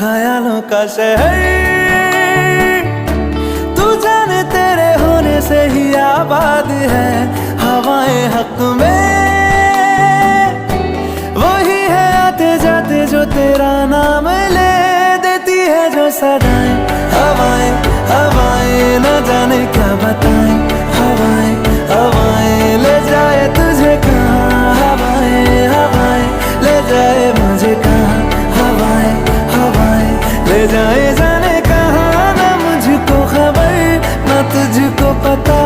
ख्यालों का शहर, तू जाने तेरे होने से ही आबाद है। हवाएं हक में वही है आते जाते जो तेरा नाम ले देती है जो सदाएं। हवाएं हवाएं न जाने क्या बताएं, हवाएं हवाएं ले जाए तुझे कहाँ, हवाएं हवाएं ले जाए मुझे कहाँ, हवाएं हवाएं ले जाए जाने कहाँ। ना मुझको खबर ना तुझको पता।